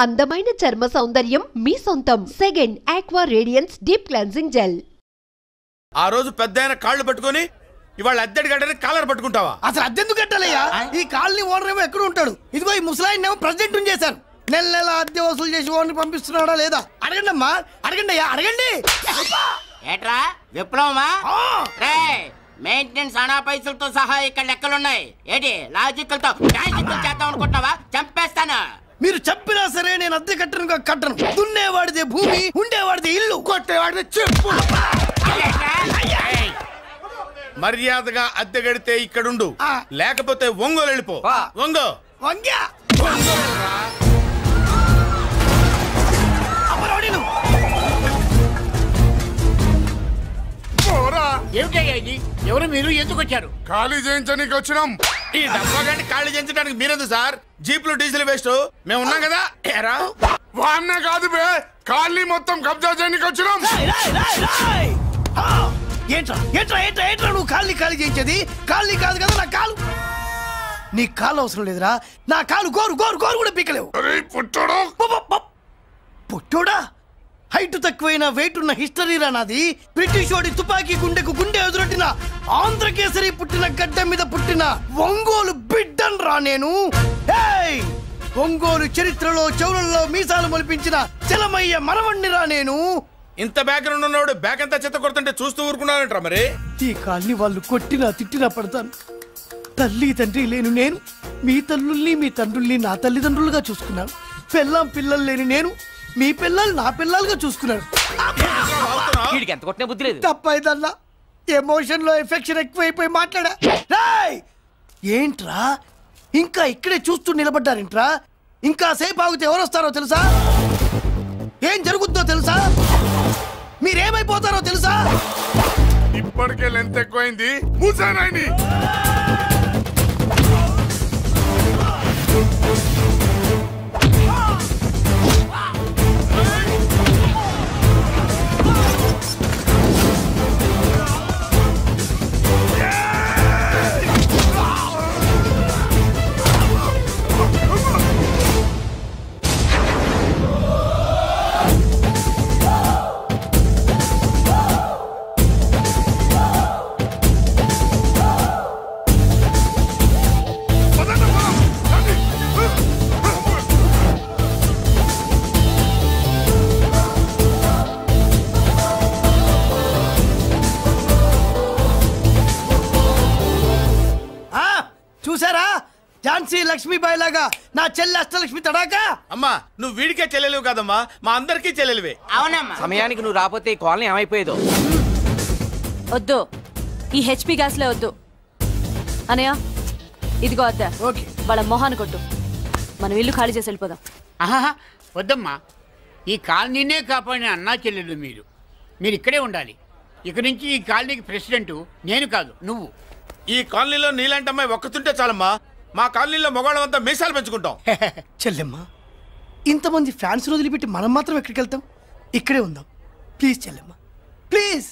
అందమైన చర్మ సౌందర్యం మీ సొంతం. Second aqua radiance deep cleansing gel. ఆ రోజు పెద్దయిన కాళ్ళు పట్టుకొని ఇవాళ అద్దెడి గడ్డని కాలర్ పట్టుకుంటావా? అసలు అద్దెందుకు కట్టాలయ్యా? ఈ కాలనీ ఓనర్ ఏమో ఎక్కడ ఉంటాడు? ఇదిగో ఈ ముసలాయిని ఏమో ప్రెసిడెంట్ చేశారు. నెల నెల అద్దె వసూలు చేసి ఓనర్ పంపిస్తున్నాడా లేదా అడగండి అమ్మా, అడగండి అయ్యా, అడగండి. ఏట్రా విప్లవమా? మెయింటెనెన్స్ అనా పైసలతో సహా ఇక్కడ లెక్కలున్నాయి. ఏంటి లాజికల్ తో మ్యాజికల్ చేద్దాం అనుకుంటావా? చంపేస్తాను. మీరు చెప్పినా సరే నేను అద్దె కట్టను. దున్నేవాడిదే భూమి, ఉండేవాడిదే ఇల్లు, కొట్టేవాడిదే చెప్పు. మర్యాదగా అద్దె గడితే ఇక్కడుండు, లేకపోతే ఒంగోలు వెళ్ళిపో. వంగ్యా ఏమిటయ్యా ఇది? ఎవరు మీరు? ఎందుకు వచ్చారు? ఖాళీ చేయించడానికి వచ్చినాం. ఈ డబ్బా గండి ఖాళీ చేయించడానికి మీరెందు సార్? జీప్లు డీజిల్ వేస్ట్, మేము ఉన్నాం కదా. వాన్న కాదు బే, ఖాళీ మొత్తం కబ్జా చేయడానికి వచ్చినాం. ఏంట్రా నువ్వు ఖాళీ చేయించేది? ఖాళీ కాదు కదా నా కాలు. నీ కాలు అవసరం లేదురా, నా కాలు గోరు కూడా పీకలేవు. పుట్టోడా? హైట్ తక్కువైన వెయిట్ ఉన్న హిస్టరీరా నాది. బ్రిటిష్ వాడి తుపాకీ గుండెకు గుండె ఎదురొట్టిన ఆంధ్రకేసరి పుట్టిన గడ్డ మీద పుట్టిన ఒంగోలు బిడ్డన్ రా నేను. ఒంగోలు చరిత్రలో చౌరల్లో మీసాలు మొలిపించిన చలమయ్య మనవణ్ణిరా నేను. ఇంత బ్యాక్గ్రౌండ్ ఉన్నవాడు బ్యాక్ అంతా చెత్త కొడుతుంటే చూస్తూ ఊరుకున్నానంటారా? మరి ఈ కాల్ని వాళ్ళు కొట్టినా తిట్టినా పడతాను. తల్లి తండ్రి లేను నేను మీ తల్లుల్ని మీ తండ్రుల్ని నా తల్లిదండ్రులుగా చూసుకున్నాను. పెళ్ళాం పిల్లలు లేని నేను మీ పిల్లలు నా పిల్లలుగా చూసుకున్నాను. తప్పైదల్లా ఎమోషన్ లో ఎఫెక్షన్ ఎక్కువైపోయి మాట్లాడా. ఏంట్రా ఇంకా ఇక్కడే చూస్తూ నిలబడ్డారేంట్రా? ఇంకా సేపు ఆగితే ఎవరు వస్తారో తెలుసా? ఏం జరుగుద్దో తెలుసా? మీరేమైపోతారో తెలుసా? ఇప్పటికే లెంత్ ఎక్కువైంది. మూసానాయని చూసారా? ఝాన్సీ లక్ష్మీబాయి లాగా నా చెల్లి అష్టలక్ష్మి తడాకా. అమ్మా నువ్వు వీడికే చెల్లెలివి కాదమ్మా, మా అందరికీ చెల్లెలివే. అవునమ్మా. సమయానికి నువ్వు రాకపోతే కాలనీ ఏమైపోయేదో. వద్దు, ఈ హెచ్పి గ్యాస్లే వద్దు. అనయ్య ఇదిగో అద్దా. ఓకే, వాళ్ళ మొహాన్ని కొట్టు. మనం ఇల్లు ఖాళీ చేసి వెళ్ళిపోదాం. వద్దమ్మా, ఈ కాలనీనే కాపాడిన అన్నా చెల్లెలు మీరు ఇక్కడే ఉండాలి. ఇక నుంచి ఈ కాలనీకి ప్రెసిడెంట్ నేను కాదు, నువ్వు. ఈ కాలనీలో నీలాంటి అమ్మాయి ఒక్కతుంటే చాలమ్మా. మా కాలనీలో మొగాళ్ళంతా మీసాలు పెంచుకుంటాం. చెల్లెమ్మా, ఇంతమంది ఫ్యాన్స్ వదిలిపెట్టి మనం మాత్రం ఎక్కడికి వెళ్తాం? ఇక్కడే ఉందాం ప్లీజ్ చెల్లెమ్మా, ప్లీజ్.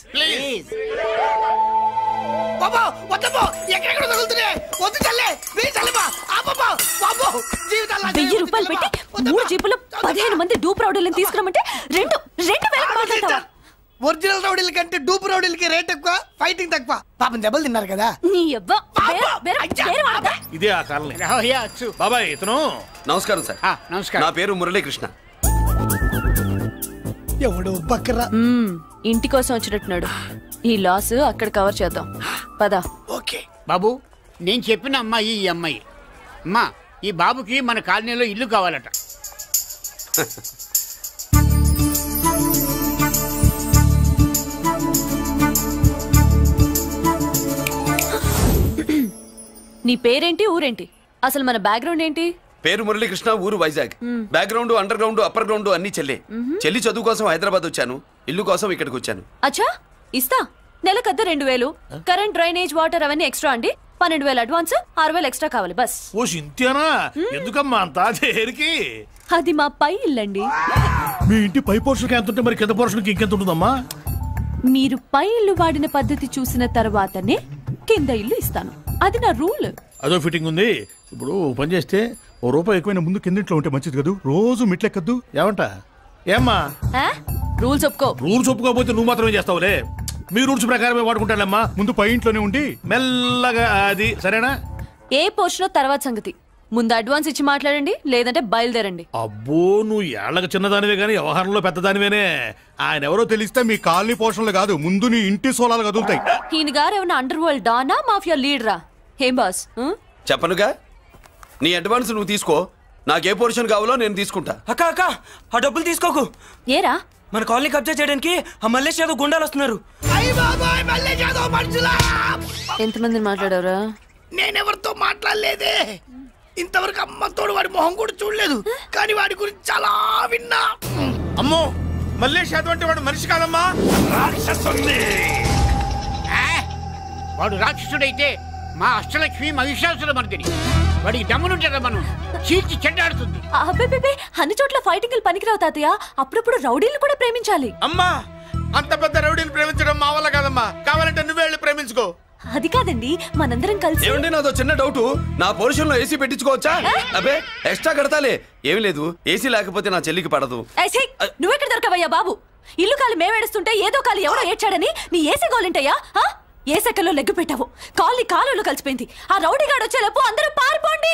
బాబా వద్దమ్మా, ఎక్కడెక్కడ తగులుతున్నాయి, వద్దు చెల్లె, ప్లీజ్ చెల్లెమ్మా. బాబా 1000 రూపాయలు పెట్టి 3 జీపులు 15 మంది డూప్ రౌడీలను తీసుకురమంటే 2000 మాట్లాడతావా? ఒరిజినల్ రౌడీల కంటే డూప్ రౌడీలకి రేట్ ఎక్కువ, ఫైటింగ్ తక్కువ. పాపం దెబ్బలు తిన్నారు కదా. ఇదే ఆ కాలనీ. బాబాయ్ ఇతను. నమస్కారం సార్. నమస్కారం. నా పేరు మురళీకృష్ణ. ఎవడో బక్కరా ఇంటి కోసం వచ్చినట్టున్నాడు. ఈ లాస్ అక్కడ కవర్ చేద్దాం పదా. ఓకే బాబు, నేను చెప్పిన అమ్మాయి ఈ అమ్మాయి. అమ్మా, ఈ బాబుకి మన కాలనీలో ఇల్లు కావాలట. నీ పేరేంటి, ఊరేంటి, అసలు మన బ్యాక్గ్రౌండ్ ఏంటి? పేరు మురళీకృష్ణ, ఊరు Vizag. Background under ground upper ground అన్ని చెల్లి. చెల్లి చదువు కోసం హైదరాబాద్ వచ్చాను, ఇల్లు కోసం ఇక్కడికి వచ్చాను. అచ్చా, ఇస్తా. నెలకద్ద 2000, కరెంట్ డ్రైనేజ్ వాటర్ అవన్నీ ఎక్స్ట్రా అండి. 12,000 అడ్వాన్స్, 6,000 ఎక్స్ట్రా కావాలి బస్. ఓ సింత్యానా, ఎందుకమ్మా అంతా చేరికి? అది మా పై ఇల్లండి. మీ ఇంటి పై పోర్షన్కి ఎంత ఉంటే మరి కింద పోర్షన్కి ఇంకెంత ఉంటుందమ్మా? మీరు పై ఇల్లు వాడిన పద్ధతి చూసిన తర్వాతనే కింద ఇల్లు ఇస్తాను. అది నా రూల్. అదో ఫిట్టింగ్ ఉంది. ఇప్పుడు పని చేస్తే ₹1 ఎక్కువైనా ముందు కిందింట్లో ఉంటే మంచిది కదా, రోజు మెట్లెక్కద్దు. ఏమంట? ఏమ్మా రూల్స్ ఒప్పుకో. రూల్స్ ఒప్పుకోకపోతే నువ్వు మాత్రమే చేస్తావులే. మీ రూల్స్ ప్రకారమే వాడుకుంటానమ్మా. ముందు పై ఇంట్లోనే ఉండి మెల్లగా అది, సరేనా? ఏ పోర్షన్ తర్వాత సంగతి. ముందు అడ్వాన్స్ ఇచ్చి మాట్లాడండి, లేదంటే బయలుదేరండి. అబ్బో, నువ్వు ఏళ్ళకి చిన్నదానివే గానీ వ్యవహారంలో పెద్దదానివేనే. ఆయన ఎవరో తెలిస్తే మీ కాలనీ పోషణలు కాదు, ముందు నీ ఇంటి సోలాలు కదులుతాయి. ఈయన గారు ఏమన్నా అండర్ వరల్డ్ డానా, మాఫియా లీడరా? ఏం బాస్? చెప్పనుగా, నీ అడ్వాన్స్ నువ్వు తీసుకో, నాకే పోర్షన్ కావాలో నేను తీసుకుంటా. అక్క అక్క, ఆ డబ్బులు తీసుకోకు. ఏరా? మన కాలనీ కబ్జా చేయడానికి ఆ మల్లేష్ యాదవ్ గుండాలు వస్తున్నారు. ఎంతమందిని మాట్లాడారా? నేనెవరితో మాట్లాడలేదే. ఇంతవరకు అమ్మతోడు వాడి మొహం కూడా చూడలేదు, కానీ వాడి గురించి చాలా విన్నా. అమ్మో, మల్లేష్ యాదవ్ అంటే వాడు మనిషి కాదమ్మా, రాక్షసుని. వాడు రాక్షసుడైతే మా అష్టలక్ష్మి మహిషాసుల మర్దిని. వాడికి దమ్మునుంటారా మనం చీల్చి చెడ్డాడుతుంది. అబ్బే, అన్ని చోట్ల ఫైటింగ్ పనికిరావు తాతయ్య. అప్పుడప్పుడు రౌడీలు కూడా ప్రేమించాలి. అమ్మా, అంత పెద్ద రౌడీని ప్రేమించడం మా వల్ల కాదమ్మా. కావాలంటే నువ్వే వెళ్ళి ప్రేమించుకో. అది కాదండి, మనందరం కలిసి. ఏమండి, నాదో చిన్న డౌట్. నా పోర్షన్ లో ఏసీ పెట్టించుకోవచ్చా? అబ్బే, ఎక్స్ట్రా కడతాలే. ఏమి లేదు, ఏసీ లేకపోతే నా చెల్లికి పడదు. నువ్వెక్కడ దొరకవయ్యా బాబు? ఇల్లు కాలు మేమేడుస్తుంటే ఏదో కాలు ఎవరో ఏడ్చాడని నీ ఏసీ గోలింటయ్యా? ఏ సెకల్లో లెగ్గు పెట్టావు, కాలి కాలులో కలిసిపోయింది. ఆ రౌడీగాడు వచ్చేలోపు అందరూ పారిపోండి.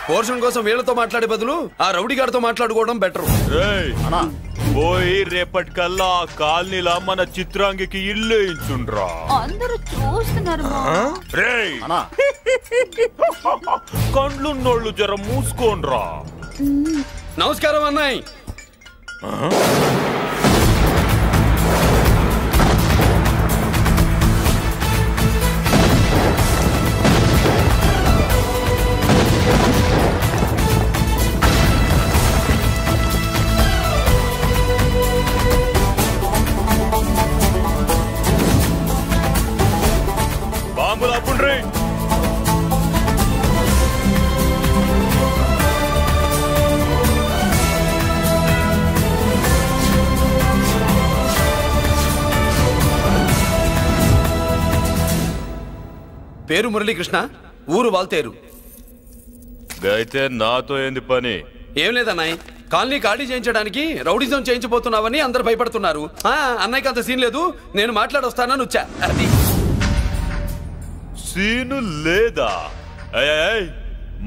పోర్షన్ కోసం వీళ్ళతో మాట్లాడే బదులు ఆ రౌడీ గారితో మాట్లాడుకోవడం బెటర్. పోయి రేపటికల్లా ఆ కాలనీలా మన చిత్రాంగికి ఇల్లు ఇచ్చుండ్రా. అందరూ చూస్తున్నారు. కండ్లున్నోళ్ళు జర మూసుకోండ్రా. నమస్కారం అన్నాయ్. బాంబులు ఆపుండ్రీ. పేరు మురళీకృష్ణ, ఊరు వాల్తేరు. అయితే నాతో ఏంది పని? ఏం లేదన్నాయ్, కాలనీ ఖాళీ చేయించడానికి రౌడిజం చేయించబోతున్నావని అందరు భయపడుతున్నారు. అన్నయ్యకి అంత సీన్ లేదు, నేను మాట్లాడొస్తానని వచ్చా. అది సీను లేదా?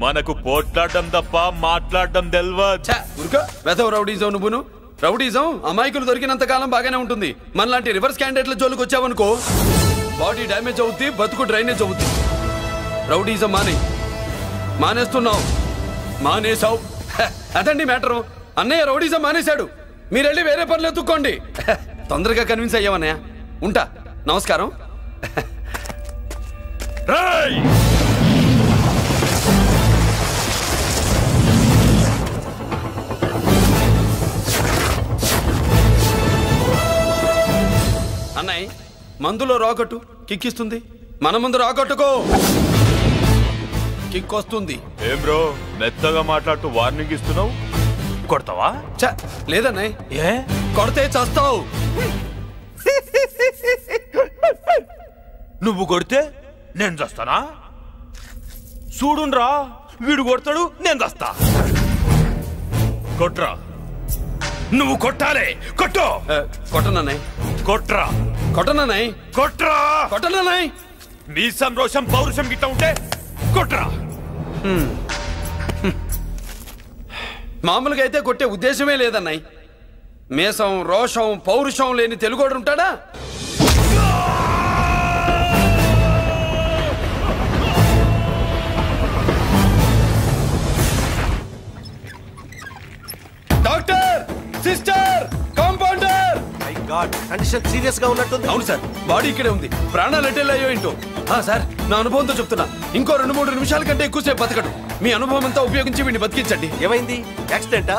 మనకు పోట్లాడడం తప్ప మాట్లాడడం తెల్వదు. వెధవ రౌడీజం నువ్వును. రౌడీజం అమాయకులు దొరికినంత కాలం బాగానే ఉంటుంది. మనలాంటి రివర్స్ క్యాండిడేట్ల జోలికి వచ్చావనుకో, బాడీ డ్యామేజ్ అవుద్ది, బతుకు డ్రైనేజ్ అవుద్ది. రౌడీజం మానేస్తున్నావు, మానేసావు. అదండి మ్యాటరు. అన్నయ్య రౌడీజం మానేశాడు, మీరెళ్ళి వేరే పనులు ఎత్తుక్కోండి. తొందరగా కన్విన్స్ అయ్యావన్నయ్య. ఉంటా, నమస్కారం. అన్నయ్య, మందులో రాకట్టు కిక్కిస్తుంది, మన ముందు రాకట్టుకో, కిక్ వస్తుంది. ఏం బ్రో మెత్తగా మాట్లాడుతూ వార్నింగ్ ఇస్తున్నావు? కొడతావా? లేదన్నయ్య. ఏ కొడితే చస్తావు. నువ్వు కొడితే నేను చస్తానా? చూడుండ్రా, వీడు కొడతాడు, నేను చస్తా. కొట్రా, నువ్వు కొట్టాలే. కొట్టు. కొట్టనన్నాయ్. కొట్రా. కొట్టనన్నాయ్. కొట్రా. కొట్టనన్నాయ్. నీ సంతోషం పౌరుషం గిట్ట ఉంటే కొట్రా. మామూలుగా అయితే కొట్టే ఉద్దేశమే లేదన్నాయ్. మేషం, రోషం, పౌరుషం లేని తెలుగోడు ఉంటాడా? Doctor, sister, compounder. My God, condition serious గా ఉన్నట్టుంది. అవును సార్, బాడీ ఇక్కడే ఉంది, ప్రాణాలు ఎట్టెళ్ళాయో ఏంటో. సార్, నా అనుభవంతో చెప్తున్నా, ఇంకో 2-3 నిమిషాల కంటే ఎక్కువసేపు బతకడు. మీ అనుభవం అంతా ఉపయోగించి వీడిని బతికించండి. ఏమైంది? యాక్సిడెంటా?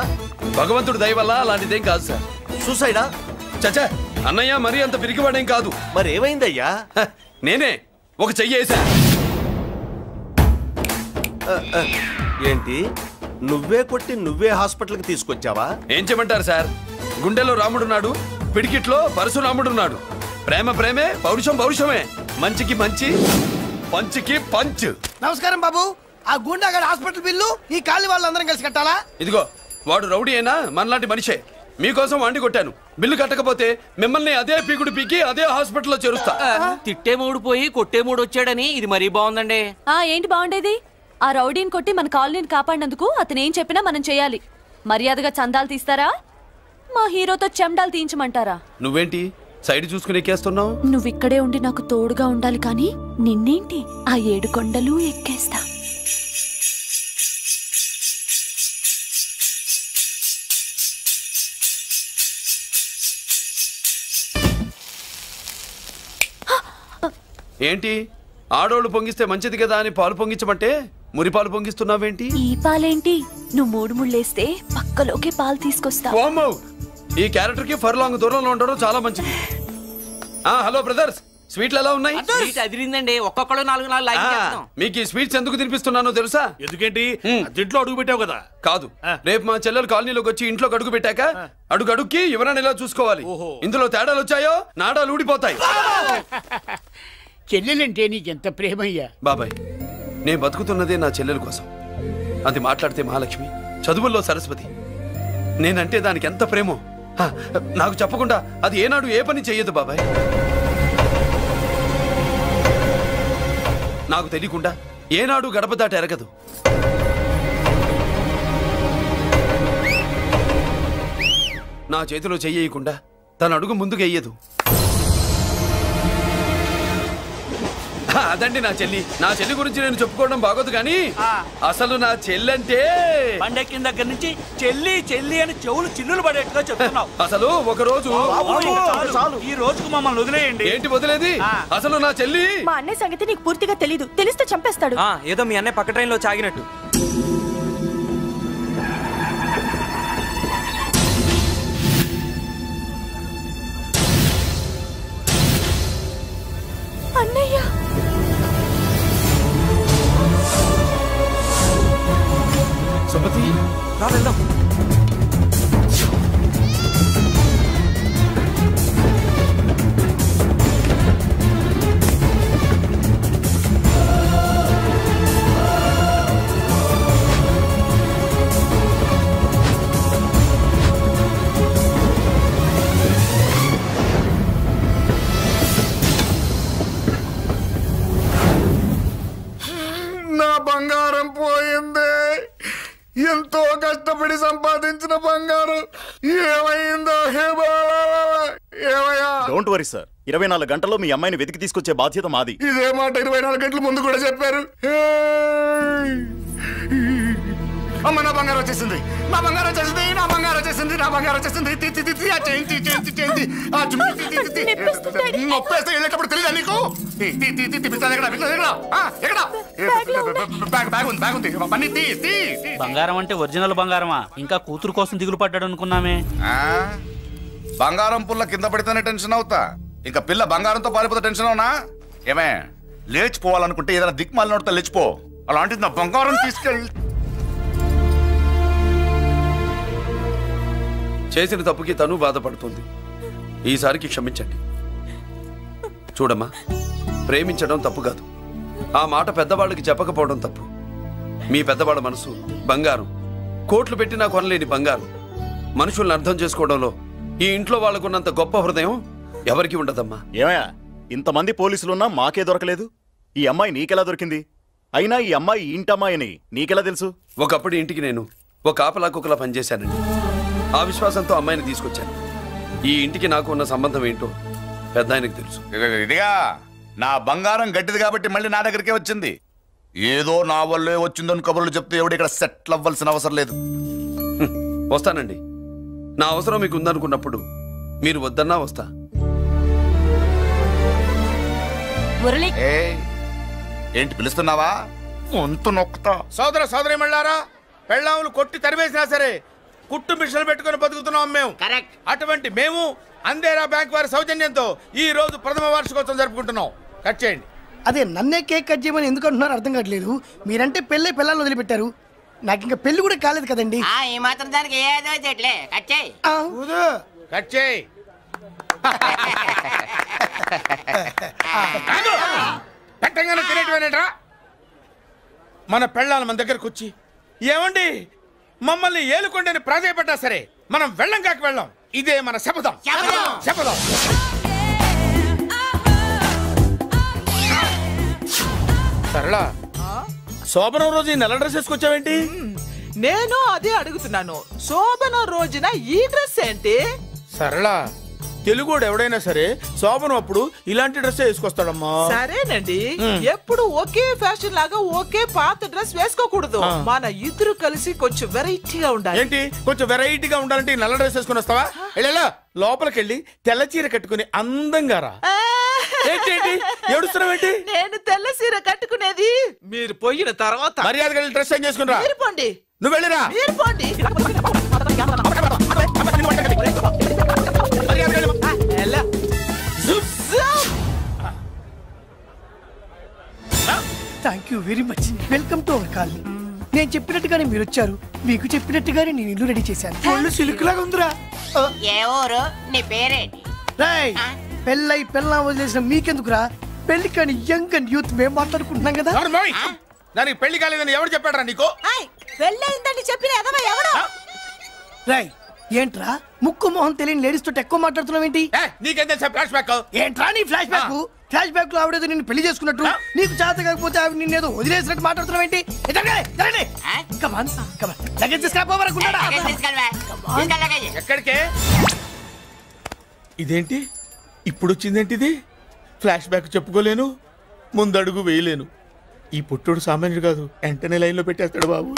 భగవంతుడు దయ వల్ల అలాంటిదేం కాదు సార్. సూసైడా? చచ్చా, అన్నయ్య మరీ అంత పిరికివాడేం కాదు. మరి ఏమైందయ్యా? నేనే ఒక చెయ్యేసా. ఏంటి, నువ్వే కొట్టి నువ్వే హాస్పిటల్కి తీసుకొచ్చావా? ఏం చేయమంటారు సార్, గుండెలో రాముడున్నాడు, పిడికిట్లో పరశురాముడున్నాడు. ప్రేమ ప్రేమే, పౌరుషం పౌరుషమే. మంచికి మంచి, పంచికి పంచ్. నమస్కారం బాబు. ఆ గుండాగడ్ హాస్పిటల్ బిల్లు ఈ కాలి వాళ్ళందరం కలిసి కట్టాలా? ఇదిగో వాడు రౌడీ అయినా మనలాంటి మనిషే. మీకోసం వండి కొట్టాను. బిల్లు కట్టకపోతే మిమ్మల్ని అదే పీకుడు పీకి అదే హాస్పిటల్లో చేరుస్తా. తిట్టే మూడు పోయి కొట్టే మూడు వచ్చాడని ఇది మరీ బాగుందండి. ఏంటి బాగుండేది? ఆ రౌడీని కొట్టి మన కాలనీని కాపాడినందుకు అతను ఏం చెప్పినా మనం చేయాలి. మర్యాదగా చందాలు తీస్తారా, మా హీరోతో చెండాలు తీయించమంటారా? నువ్వేంటి సైడ్ చూసుకుని ఎక్కేస్తున్నావు? నువ్విక్కడే ఉండి నాకు తోడుగా ఉండాలి, కానీ నిన్నేంటి ఆ 7 కొండలు ఎక్కేస్తా. ఏంటి ఆడోళ్ళు పొంగిస్తే మంచిది కదా అని పాలు పొంగించమంటే మురి పాలు పొంగిస్తున్నావేంటి? ఈ పాలేంటి? నువ్వు 3 ముళ్ళేస్తే పక్కలోకే పాలు తీసుకొస్తా. ఈ క్యారెక్టర్ కి ఫర్ లాంగ్ దూరంలో ఉండడం చాలా మంచిది. హలో బ్రదర్స్, స్వీట్లు ఎలా ఉన్నాయి? అదిరిందండి. ఒక్కొక్కడు 4 లైక్ చేస్తాం. మీకు ఈ స్వీట్స్ ఎందుకు తినిపిస్తున్నానో తెలుసా? ఎందుకేంటి? ఇంట్లో అడుగు పెట్టావు కదా. కాదు, రేపు మా చెల్లెలు కాలనీలోకి వచ్చి ఇంట్లో అడుగు పెట్టాక అడుగుకి ఎవరైనా ఇలా చూసుకోవాలి. ఇందులో తేడాలు వచ్చాయో నాడాలు ఊడిపోతాయి. చెల్లెలంటే నీకెంత ప్రేమయ్యా? బాబాయ్, నేను బతుకుతున్నదే నా చెల్లెల కోసం. అది మాట్లాడితే మహాలక్ష్మి, చదువుల్లో సరస్వతి. నేనంటే దానికి ఎంత ప్రేమో నాకు చెప్పకుండా అది ఏనాడు ఏ పని చెయ్యదు బాబాయ్. నాకు తెలియకుండా ఏనాడు గడప దాట ఎరగదు. నా చేతిలో చెయ్యకుండా తన అడుగు ముందుకు వెయ్యదు. అదండి నా చెల్లి. నా చెల్లి గురించి నేను చెప్పుకోవడం బాగోదు, కానీ అసలు నా చెల్లి అంటే పండెక్కిన దగ్గర నుంచి చెల్లి చెల్లి అని చెవులు చిల్లులు పడేట్టుగా చెప్తున్నావు. అసలు ఒక రోజు ఈ రోజుకు మమ్మల్ని వదిలేయండి. ఏంటి వదిలేది? అసలు నా చెల్లి. మా అన్నయ్య సంగతి నీకు పూర్తిగా తెలీదు. తెలిస్తే చంపేస్తాడు. ఏదో మీ అన్నయ్య పక్క ట్రైన్ లో చాగినట్టు. అన్నయ్య, సుమతి, రా వెళ్దాం. నా బంగారం పోయింది. ఎంతో కష్టపడి సంపాదించిన బంగారం ఏమైందో? ఏమయ్యా? డోంట్ వరీ సార్, 24 గంటల్లో మీ అమ్మాయిని వెతికి తీసుకొచ్చే బాధ్యత మాది. ఇదే మాట 24 గంటల ముందు కూడా చెప్పారు. అమ్మ, నా బంగారం వచ్చేసింది, నా బంగారం వచ్చేసింది, నా బంగారం వచ్చేసింది, నా బంగారం వచ్చేసింది. నొప్పేస్తే వెళ్ళేటప్పుడు తెలియదా నీకు? బంగారం అంటే ఒరిజినల్ బంగారమా? ఇంకా కూతురు కోసం దిగులు పడ్డాడు అనుకున్నామే. బంగారం పుల్ల కింద పడితేనే టెన్షన్ అవుతా, ఇంకా పిల్ల బంగారంతో పారిపోతే టెన్షన్ అవునా? ఏమే, లేచిపోవాలనుకుంటే ఏదైనా దిక్మాల నోడితే లేచిపో. అలాంటిది నా బంగారం తీసుకెళ్ళి. చేసిన తప్పుకి తను బాధపడుతుంది. ఈసారికి క్షమించండి. చూడమ్మా, ప్రేమించడం తప్పు కాదు, ఆ మాట పెద్దవాళ్ళకి చెప్పకపోవడం తప్పు. మీ పెద్దవాళ్ళ మనసు బంగారం, కోట్లు పెట్టినా కొనలేని బంగారం. మనుషుల్ని అర్థం చేసుకోవడంలో ఈ ఇంట్లో వాళ్ళకున్నంత గొప్ప హృదయం ఎవరికి ఉండదమ్మా. ఏమయ్యా, ఇంతమంది పోలీసులున్నా మాకే దొరకలేదు. ఈ అమ్మాయి నీకెలా దొరికింది? అయినా ఈ అమ్మాయి ఇంటమ్మాయిని నీకెలా తెలుసు? ఒకప్పుడు ఇంటికి నేను ఒక ఆపలా కుక్కలా పనిచేశానండి. ఆ విశ్వాసంతో అమ్మాయిని తీసుకొచ్చాను. ఈ ఇంటికి నాకు ఉన్న సంబంధం ఏంటో పెద్ద ఆయనకు తెలుసు. ఇదిగా నా బంగారం గట్టిది కాబట్టి మళ్ళీ నా దగ్గరికే వచ్చింది. ఏదో నా వల్లే వచ్చిందని కబుర్లు చెప్తే ఎవడు ఇక్కడ సెటిల్ అవ్వాల్సిన అవసరం లేదు. వస్తానండి. నా అవసరం మీకు ఉందనుకున్నప్పుడు మీరు వద్దన్నా వస్తా. ఏంటి పిలుస్తున్నావా? వంతు నొక్కుతా. సోదర సోదరి మళ్ళారా, పెళ్ళాములు కొట్టి తరివేసినా సరే కుట్టు మిషన్లు పెట్టుకుని బతుకుతున్నాం మేము. అటువంటి మేము అందేరా బ్యాంక్ వారి సౌజన్యంతో ఈ రోజు ప్రథమ వార్షికోత్సవం జరుపుకుంటున్నాం. కట్ చేయండి. అదే నన్నే కేక్ కట్ చేయమని ఎందుకు అంటున్నారు అర్థం కావట్లేదు. మీరంటే పెళ్ళే పిల్లలు వదిలిపెట్టారు, నాకు ఇంకా పెళ్లి కూడా కాలేదు కదండి. ఈ మాత్రం దానికి ఏదో చెట్లే కట్ చేయి. కట్ చేయి. పెట్టంగానే తినేటివేనేట్రా? మన పెళ్ళాలి మన దగ్గరకు వచ్చి ఏమండి మమ్మల్ని ఏలుకొండని ప్రాధాయపడ్డా సరే మనం వెళ్ళం కాక వెళ్ళాం. ఇదే మన శపథం. శపథం. సరళ, శోభనం రోజు ఈ నల్ల డ్రెస్ వేసుకొచ్చావేంటి? నేను అదే అడుగుతున్నాను. శోభనం రోజున ఈ డ్రెస్ ఏంటి? సరళ, తెలుగుడు ఎవడైనా సరే శోభనం అప్పుడు ఇలాంటి డ్రెస్ వేసుకొస్తాడమ్మా. సరేనండి, ఎప్పుడు ఒకే ఫ్యాషన్ లాగా ఒకే పాత డ్రెస్ వేసుకోకూడదు. మన ఇద్దరు కలిసి కొంచెం వెరైటీగా ఉండాలి. ఏంటి కొంచెం వెరైటీగా ఉండాలంటే నల్ల డ్రెస్ వేసుకుని వస్తావా? వెళ్ళా లోపలికి వెళ్ళి తెల్ల చీర కట్టుకుని అందంగా రా. ఏంటి ఏడుస్తున్నావేంటి? నేను తెల్ల చీర కట్టుకునేది మీరు పోయిన తర్వాత. మర్యాదగా వెళ్ళి డ్రెస్ చేంజ్ చేసుకుని రా. మీరు పోండి. నువ్వు వెళ్ళిరా. మీరు పోండి. Thank you very much. Welcome to our colony. నేను చెప్పినట్టుగానే మీరు వచ్చారు, మీకు చెప్పినట్టుగానే నేను ఇల్లు రెడీ చేశాను. ఒళ్ళు సిల్క్ లాగా ఉందిరా. ఏ ఊరు? నీ పేరేంటి? రాయ్, పెళ్ళై పెళ్ళం వదిలేసిన మీకెందుకురా? పెళ్లి కాని యంగ్ అండ్ యూత్ మేము మాట్లాడుకుంటున్నాం కదా. దానికి పెళ్లి కాలేదని ఎవరు చెప్పాడరా నీకు? పెళ్ళయిందని చెప్పిన ఎదవ ఎవరు? రాయ్, ఏంట్రా ముక్కు మొహం తెలియని లేడీస్ తోటి ఎక్కువ మాట్లాడుతున్నావు ఏంటి? నీకేం తెలుసా ఫ్లాష్ బ్యాక్? ఏంట్రా నీ ఫ్లాష్ బ్యాక్? ఫ్లాష్ బ్యాక్ లో ఆవిడేదో నిన్ను పెళ్లి చేసుకున్నట్టు, నీకు చేత కాకపోతే ఆవిడ నిన్నేదో వదిలేసినట్టు మాట్లాడుతున్నావు ఏంటి? ఎక్కడికే? ఇదేంటి ఇప్పుడు వచ్చిందేంటి? ఇది ఫ్లాష్ బ్యాక్ చెప్పుకోలేను, ముందడుగు వేయలేను. ఈ పుట్టుడు సామాన్యుడు కాదు, వెంటనే లైన్ లో పెట్టేస్తాడు బాబు.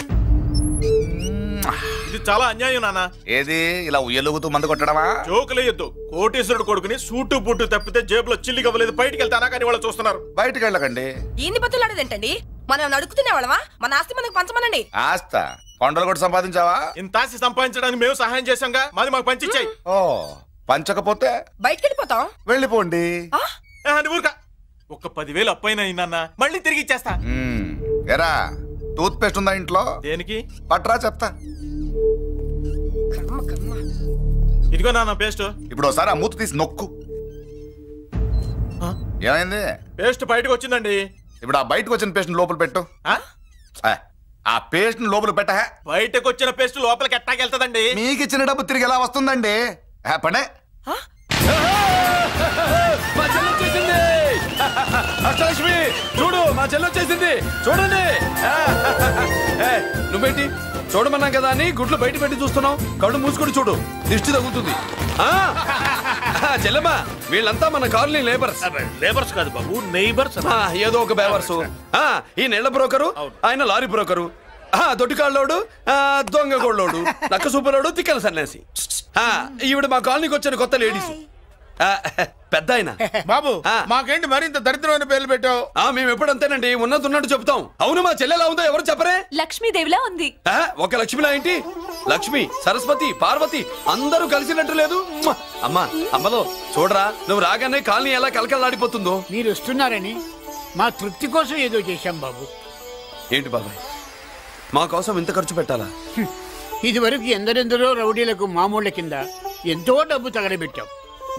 ఇది చాలా అన్యాయం నాన్న. ఏది ఇలా ఉయ్యలుగుతూ మందు కొట్టడమా? జోకులేయొద్దు. కోటేశ్వరుడు కొడుకుని సూటు బుట్టు తప్పితే జేబులో చిల్లి కవ్వలేదు. బయటికి వెళ్తానా కానీ వాళ్ళు చూస్తున్నారు. బయటికి వెళ్ళకండి. ఏంది బతులాడేదేంటండి? మనం నడుకుతునే వాళ్ళమా? మన ఆస్తి మనకు పంచమనండి. ఆస్త కొండలు కూడా సంపాదించావా? ఇంత ఆస్తి సంపాదించడానికి మేము సహాయం చేశాంగా, మాది మాకు పంచిచ్చాయి. ఓ, పంచకపోతే బయటికి వెళ్ళిపోతాం. వెళ్ళిపోండి. ఊరుకా. ఒక 10,000 అప్పైనా నాన్న, మళ్ళీ తిరిగి ఇచ్చేస్తా. ఎరా, టూత్ పేస్ట్ ఉందా ఇంట్లో? దేనికి? పట్రా చెప్తా. ఇదిగో నాన్న పేస్ట్. ఇప్పుడు ఒకసారి ఆ మూత తీసి నొక్కు. ఏమైంది? పేస్ట్ బయటకు వచ్చిందండి. ఇప్పుడు ఆ బయటకు వచ్చిన పేస్ట్ లోపల పెట్టు. ఆ పేస్ట్ లోపల పెట్ట. బయటకు వచ్చిన పేస్ట్ లోపలికి ఎట్టాకెళ్తదండి? మీకు ఇచ్చిన డబ్బు తిరిగి ఎలా వస్తుందండి? పడే. మా చెల్లొచ్చేసింది. అష్టలక్ష్మి చూడు, మా చెల్లొచ్చేసింది చూడండి. నువ్వేంటి చూడమన్నాం కదా అని గుడ్లు బయట పెట్టి చూస్తున్నావు? కళ్ళు మూసుకొని చూడు, దిష్టి తగ్గుతుంది. చెల్లెమ్మా, వీళ్ళంతా మన కాలనీ లేబర్స్. లేబర్స్ కాదు బాబు, నైబర్స్. ఏదో ఒక బేవర్సు. ఈ నెల బ్రోకరు, ఆయన లారీ బ్రోకరు, దొడ్డికాళ్ళోడు, దొంగ గోళ్ళోడు, నక్క సూపరోడు, తిక్కల సన్యాసి. ఈవిడ మా కాలనీకి వచ్చిన కొత్త లేడీస్. పెద్ద ఆయన. బాబు, మాకేంటి మరింత దరిద్రమైన పేర్లు పెట్టావు? మేము ఎప్పుడంతేనండి, ఉన్నది ఉన్నట్టు చెప్తాం. అవును, మా చెల్లెలా ఉందో ఎవరు చెప్పరే? లక్ష్మీదేవిలా ఉంది. ఒక లక్ష్మిలా ఏంటి? లక్ష్మి, సరస్వతి, పార్వతి అందరూ కలిసినట్టు లేదు. అమ్మా, అమ్మలో చూడరా, నువ్వు రాగానే కాలనీ ఎలా కలకలాడిపోతుందో. మీరు వస్తున్నారని మా తృప్తి కోసం ఏదో చేశాం బాబు. ఏంటి బాబాయ్, మా కోసం ఇంత ఖర్చు పెట్టాలా? ఇదివరకు ఎందరెందరో రౌడీలకు మామూళ్ళ కింద ఎంతో డబ్బు తగలబెట్టాం.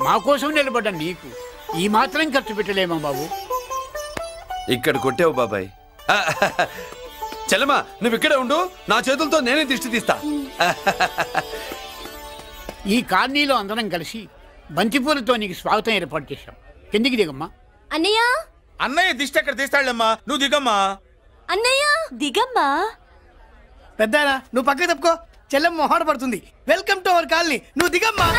మా కోసం నిలబడ్డ నీకు ఈ మాత్రం ఖర్చు పెట్టలేమా బాబు? ఇక్కడ కొట్టావు బాబాయ్. చెల్లెమ్మా, నువ్వు ఇక్కడే ఉండు, నా చేతులతో నేనే దిష్టి తీస్తా. ఈ కాలనీలో అందరం కలిసి బంతిపూలతో నీకు స్వాగతం ఏర్పాటు చేశాం. కిందికి దిగమ్మా. అన్నయ్య. అన్నయ్య దిష్టి ఎక్కడ తీస్తాడమ్మా, నువ్వు దిగమ్మా. అన్నయ్య దిగమ్మా. పెద్దనా, నువ్వు పక్కకి తప్పుకో, చెల్లెమ్మ మొహాట పడుతుంది. వెల్కమ్ టు అవర్ కాలనీ, నువ్వు దిగమ్మా.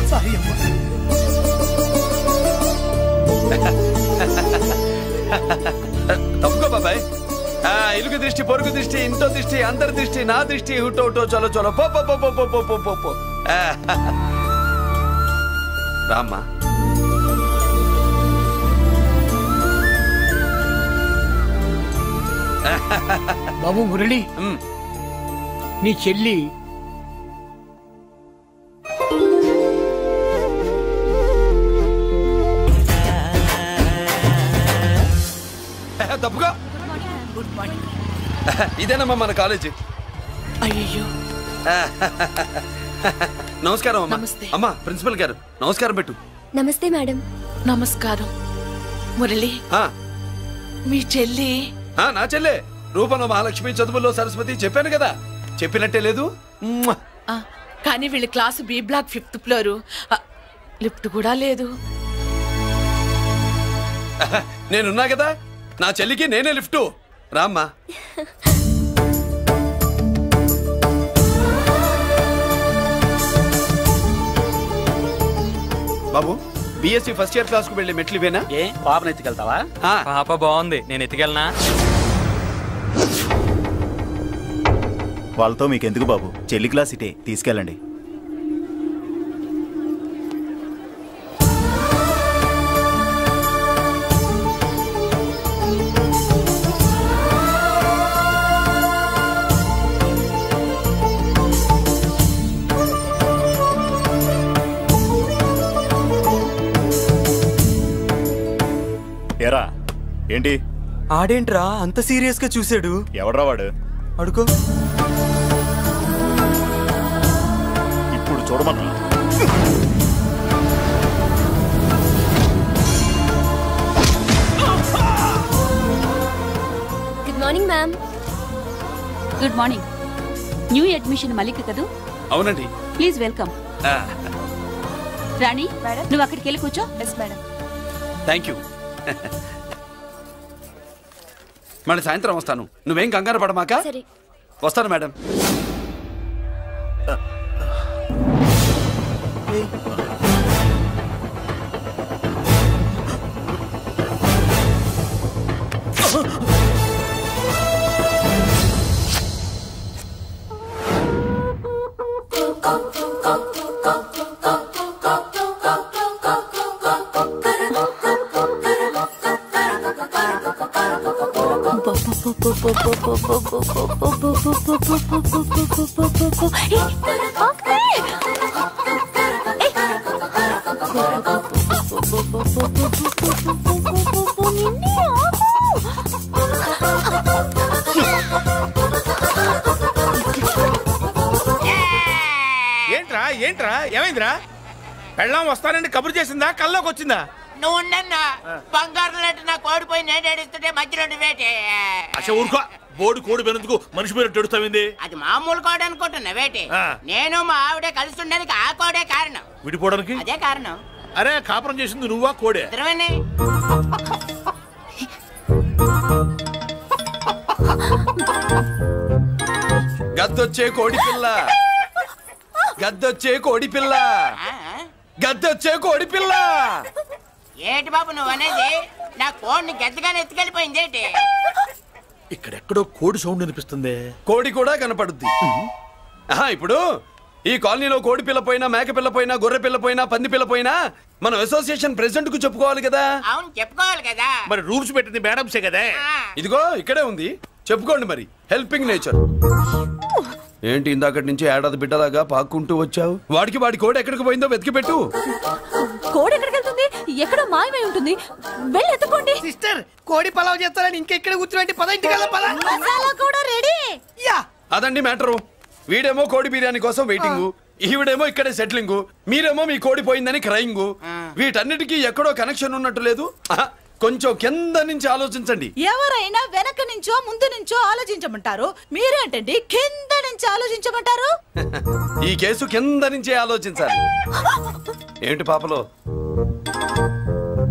సారీ అమ్మా. తప్పుకో బాబాయ్. ఇరుగు దృష్టి, పొరుగు దృష్టి, ఇంట్లో దృష్టి, అందరి దృష్టి, నా దృష్టి, హుటో హుటో చలో చలో పో పో పో పో పో పో పో పో. రామ్మా. బాబు మురళి, నీ చెల్లి తప్పుగా. Good morning. ఇదేనమ్మా మన కాలేజీ. అయ్యో నమస్కారం అమ్మా. నమస్తే. అమ్మా ప్రిన్సిపల్ గారు నమస్కారం పెట్టు. నమస్తే మేడం. నమస్కారం. మురళి మీ చెల్లి నా చెల్లె రూపంలో మహాలక్ష్మి, చదువుల్లో సరస్వతి. చెప్పాను కదా, చెప్పినట్టే లేదు. కానీ వీళ్ళ class B block 5th floor. Lift కూడా లేదు. నేనున్నా కదా, నా చెల్లికి నేనే లిఫ్ట్. రామ్మా. బాబు బిఎస్సి ఫస్ట్ ఇయర్ క్లాస్ కు వెళ్ళి మెట్లు ఇవేనా? ఏ పాపను ఎత్తుకెళ్తావా? పాప బాగుంది, నేను ఎత్తుకెళ్ళనా? వాళ్ళతో మీకెందుకు బాబు, చెల్లి క్లాస్ ఇటే, తీసుకెళ్ళండి. ఏరా ఏంటి? ఆడేంట్రా అంత సీరియస్ గా చూసాడు? ఎవడ్రా వాడు? అడుకో. ఇప్పుడు చూడమన్నా. Good morning ma'am. Good morning. New admission Mallika కదూ? అవునండి. Please welcome. రాణి నువ్వు అక్కడికి వెళ్ళి కూర్చో. Yes madam. Thank you. మళ్ళీ సాయంత్రం వస్తాను, నువ్వేం కంగారు పడమాక. వస్తాను మేడం. ఏంట్రా ఏంట్రా ఏమైందిరా? పెళ్ళాం వస్తానండి కబురు చేసిందా, కల్లోకి వచ్చిందా? నువ్వు ఉండన్నా బంగారం లాంటి నా కోడిపోయి నేను ఏడుస్తుంటే మధ్యలో వేటే. ఊరుకో, బోర్డు కోడి పెనందుకు మనిషి పేరు తెడుస్తావింది. అది మామూలు కోడి అనుకుంటున్నా వేటే. నేను మా ఆవిడే కలిసి ఉండడానికి ఆ కోడే కారణం. విడిపోవడానికి అదే కారణం. అరే కాపురం చేసింది నువ్వా కోడే? ఇద్దరమేనే. గద్దొచ్చే కోడి పిల్ల, గద్దొచ్చే కోడి పిల్ల, గద్దొచ్చే కోడి పిల్ల. ఏటి బాబు నువ్వు అనేది? నా కోడిని గద్దగానే ఎత్తుకెళ్ళిపోయింది ఏంటి? ఇక్కడెక్కడో కోడి సౌండ్ అనిపిస్తుంది. కోడి కూడా కనపడుద్ది. ఇప్పుడు ఈ కాలనీలో కోడి పిల్ల పోయినా, మేక పిల్ల పోయినా, గొర్రె పిల్ల పోయినా, పంది పిల్ల పోయినా మనం అసోసియేషన్ ప్రెసిడెంట్ కు చెప్పుకోవాలి కదా. అవును చెప్పుకోవాలి కదా. మరి రూల్స్ పెట్టింది మేడమ్సే కదా. ఇదిగో ఇక్కడే ఉంది, చెప్పుకోండి మరి. Helping nature. ఏంటి ఇందాకటి నుంచి ఏడాది బిడ్డలాగా పాక్కుంటూ వచ్చావు? వాడికి వాడి కోడి ఎక్కడికి పోయిందో వెతికి పెట్టు. కోడి ఎక్కడికి వెళ్తుంది? ఎక్కడో మాయమై ఉంటుంది, వెళ్ళి ఎత్తుకోండి. సిస్టర్ కోడి పలావ్ చేస్తారని ఇంకెక్కడ కూర్చోండి, పద ఇంటికి వెళ్దాం, పద. మసాలా కూడా రెడీ. యా అదండి మ్యాటరు. వీడేమో కోడి బిర్యానీ కోసం వెయిటింగ్, ఈవిడేమో ఇక్కడే సెటిలింగ్, మీరేమో మీ కోడి పోయిందని క్రయింగ్. వీటన్నిటికీ ఎక్కడో కనెక్షన్ ఉన్నట్టు లేదు. కొంచెం కింద నుంచి ఆలోచించండి. ఎవరైనా వెనక నుంచో ముందు నుంచో ఆలోచించమంటారు, మీరేంటండి కింద నుంచి ఆలోచించమంటారు? ఈ కేసు కింద నుంచే ఆలోచించాలి. ఏంటి పాపలో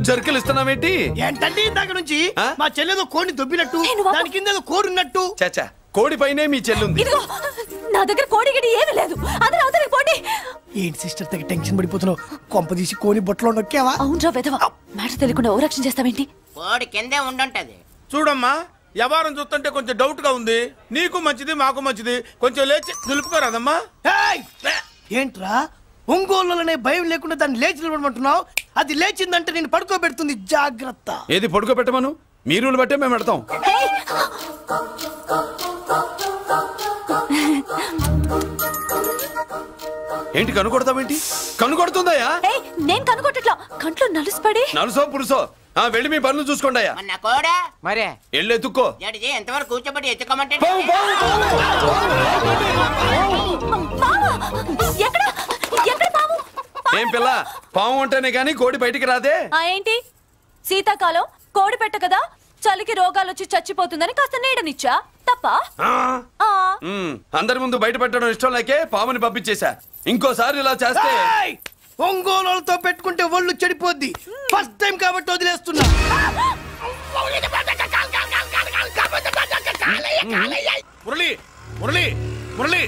జర్కలు ఇస్తున్నావేంటి? ఏంటండి ఇందాక నుంచి మా చెల్లెదో కోడిని దొబ్బినట్టు, దాని కింద కోడి ఉన్నట్టు. చాచా, కోడి పైనే మీ చెల్లుంది. నా దగ్గర కోడి గిడి ఏమీ లేదు. అందరూ అవతలికి పోండి. ఏంటి సిస్టర్ తెగ టెన్షన్ పడిపోతున్నావు? కొంప తీసి కోడి బొట్టలో నొక్కావా? అవునరా వెధవ, మాట తెలియకుండా ఓ రక్షణ చేస్తావేంటి? కోడి కిందే ఉండుంటది. చూడమ్మా, వ్యవహారం చూస్తుంటే కొంచెం డౌట్ గా ఉంది. నీకు మంచిది మాకు మంచిది, కొంచెం లేచి నిలుపుకోరాదమ్మా. ఏంట్రా ఒంగోలులోనే భయం లేకుండా దాన్ని లేచి నిలబడమంటున్నావు? అది లేచిందంటే నేను పడుకోబెడుతుంది, జాగ్రత్త. ఏది పడుకోబెట్టమను? మీరు బట్టే మేము పెడతాం. ఏంటి కనుకొడతావేంటి? కనుకొడుతుందయ్యా? నేను కనుకొట్టట్లా, కంట్లో నలుసుపడి. నలుసో పురుసో వెళ్ళి మీ పనులు చూసుకోండి అయ్యా. నా కోడా మరే వెళ్ళి ఎత్తుక్కో. జడిజీ ఎంతవరకు కూర్చోబెట్టి ఎత్తుకోమంటే ఏం పిల్ల, పాము ఉంటేనే గాని కోడి బయటికి రాదే. ఏంటి శీతాకాలం కోడి పెట్ట కదా, చలికి రోగాలు వచ్చి చచ్చిపోతుందని కాస్త నీడనిచ్చా తప్ప. అందరి ముందు బయట పెట్టడం ఇష్టం లేకే పాముని పంపించేశా. ఇంకోసారి ఇలా చేస్తే ఒంగోలుతో పెట్టుకుంటే ఒళ్ళు చెడిపోద్ది. ఫస్ట్ టైం కాబట్టి వదిలేస్తున్నా. మురళి మురళి మురళి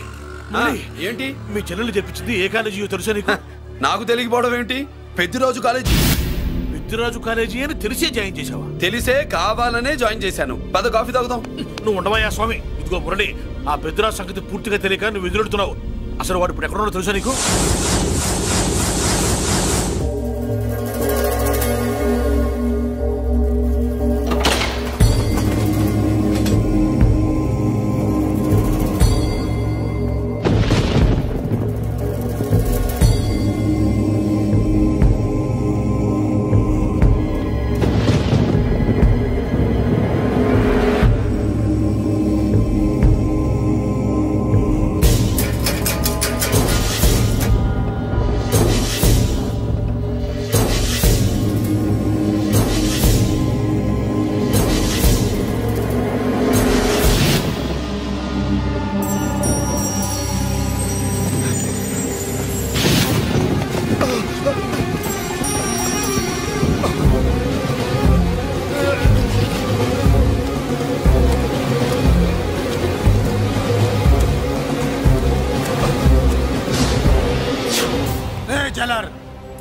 ఏంటి మీ చెల్లెలు చెప్పించింది ఏ కాలేజీ తెలుసా నీకు? నాకు తెలియకపోవడం ఏంటి? పెద్దిరాజు కాలేజీ. పెద్దిరాజు కాలేజీ అని తెలిసే జాయిన్ చేసావా? తెలిసే కావాలనే జాయిన్ చేశాను. పద కాఫీ తాగుదాం. నువ్వు ఉండవయ్యా స్వామి. ఇదిగో మురళి, ఆ పెద్దిరాజు సంగతి పూర్తిగా తెలియక నువ్వు ఎదురెడుతున్నావు. అసలు వాడు ఇప్పుడు ఎక్కడున్నాడో తెలుసా నీకు?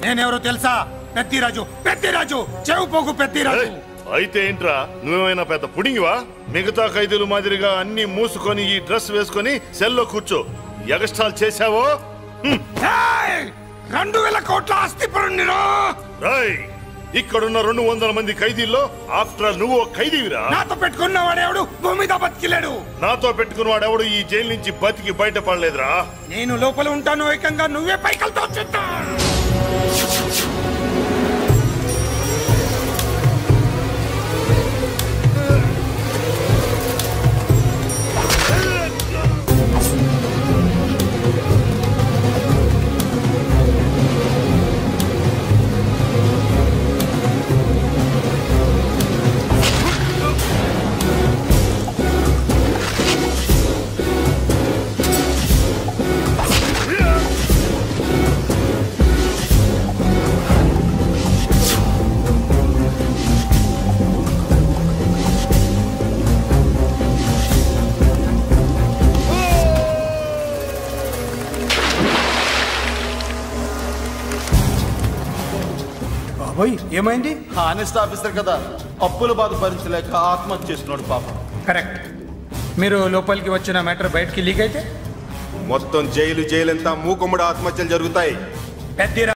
నేనెవరో తెలుసా? పెద్దిరాజు. పెద్దిరాజు చెవు పోగు పెద్దిరాజు. అయితే ఏంట్రా, నువ్వేమైనా పెద్ద పుడింగివా? మిగతా ఖైదీలు మాదిరిగా అన్ని మూసుకొని ఈ డ్రెస్ వేసుకొని సెల్లో కూర్చో. ఎగస్ట్రాల్ చేశావో 2000 కోట్ల ఆస్తి పరుణ్ణిరో. ఇక్కడున్న 200 మంది ఖైదీల్లో ఆఫ్టర్ ఆల్ నువ్వు ఖైదీవిరా. నాతో పెట్టుకున్నవాడెవడు భూమి మీద బతికిలేడు. నాతో పెట్టుకున్నవాడెవడు ఈ జైలు నుంచి బతికి బయటపడలేదురా. నేను లోపల ఉంటాను, ఏకంగా నువ్వే పైకలతో చూస్తా. ఏమైంది? హానెస్ట్ ఆఫీసర్ కదా, అప్పుల బాధ భరించలేక ఆత్మహత్య చేసుకున్నాడు పాపం. కరెక్ట్. మీరు లోపలికి వచ్చిన మ్యాటర్ బయటికి లీక్ అయితే మొత్తం జైలు జైలంతా మూకుమ్మడి ఆత్మహత్యలు జరుగుతాయి.